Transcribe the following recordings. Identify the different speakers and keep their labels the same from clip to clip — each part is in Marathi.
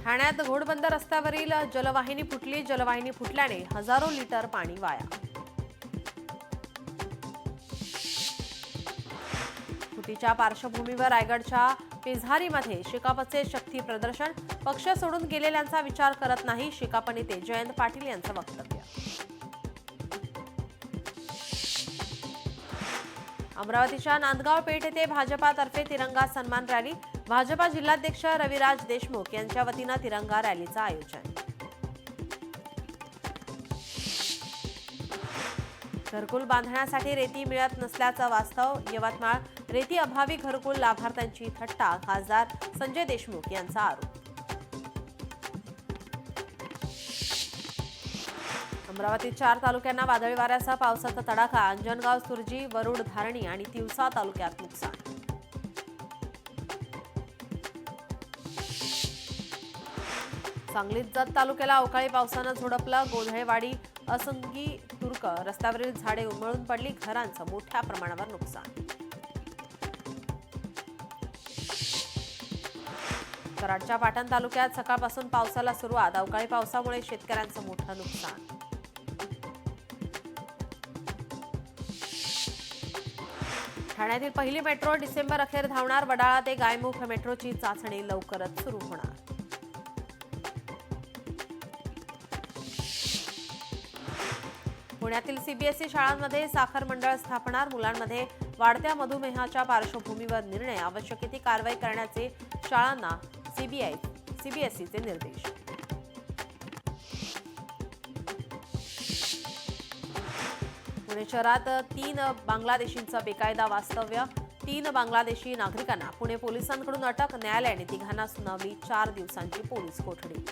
Speaker 1: ठाण्यात घोडबंदर रस्त्यावरील जलवाहिनी फुटली. जलवाहिनी फुटल्याने हजारो लिटर पाणी वाया. फुटीच्या पार्श्वभूमीवर रायगडच्या पेझारीमध्ये शेकापचे शक्ती प्रदर्शन. पक्ष सोडून गेलेल्यांचा विचार करत नाही. शेकाप नेते जयंत पाटील यांचं वक्तव्य. अमरावतीच्या नांदगाव पेठ येथे भाजपातर्फे तिरंगा सन्मान रॅली. भाजपा जिल्हाध्यक्ष रविराज देशमुख यांच्या वतीनं तिरंगा रॅलीचं आयोजन. घरकुल बांधण्यासाठी रेती मिळत नसल्याचं वास्तव. यवतमाळ रेती अभावी घरकुल लाभार्थ्यांची थट्टा. खासदार संजय देशमुख यांचा आरोप. अमरावतीत 4 तालुक्यांना वादळी वाऱ्यासह पावसाचा तडाखा. अंजनगाव, सुरजी, वरुड, धारणी आणि तिवसा तालुक्यात नुकसान. सांगलीत जत तालुक्याला अवकाळी पावसानं झोडपलं. गोंधळेवाडी, असंगी, तुर्क रस्त्यावरील झाडे उन्मळून पडली. घरांचं मोठ्या प्रमाणावर नुकसान. कराडच्या पाटण तालुक्यात सकाळपासून पावसाला सुरुवात. अवकाळी पावसामुळे शेतकऱ्यांचं मोठं नुकसान. ठाण्यातील पहिली मेट्रो डिसेंबर अखेर धावणार. वडाळा ते गायमुख मेट्रोची चाचणी लवकरच सुरू होणार. पुण्यातील सीबीएसई शाळांमध्ये साखर मंडळ स्थापणार. मुलांमध्ये वाढत्या मधुमेहाच्या पार्श्वभूमीवर निर्णय. आवश्यक ती कारवाई करण्याचे शाळांना सीबीएसईचे निर्देश. पुणे शहरात 3 बांगलादेशींचं बेकायदा वास्तव्य. 3 बांगलादेशी नागरिकांना पुणे पोलिसांकडून अटक. न्यायालयाने तिघांना सुनावली 4 दिवसांची पोलीस कोठडी.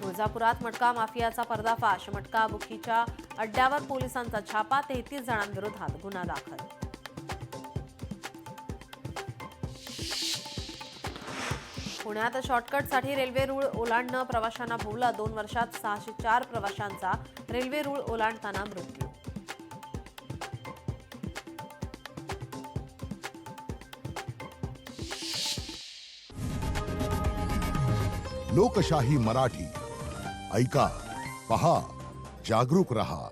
Speaker 1: तुळजापुरात मटका माफियाचा पर्दाफाश. मटका बुकीच्या अड्ड्यावर पोलिसांचा छापा. 33 जणांविरोधात गुन्हा दाखल. पुण्यात शॉर्टकटसाठी रेल्वे रूळ ओलांडणं प्रवाशांना भोवलं. 2 वर्षात 604 प्रवाशांचा रेल्वे रूळ ओलांडताना मृत्यू.
Speaker 2: लोकशाही मराठी ऐका, पहा, जागरूक रहा.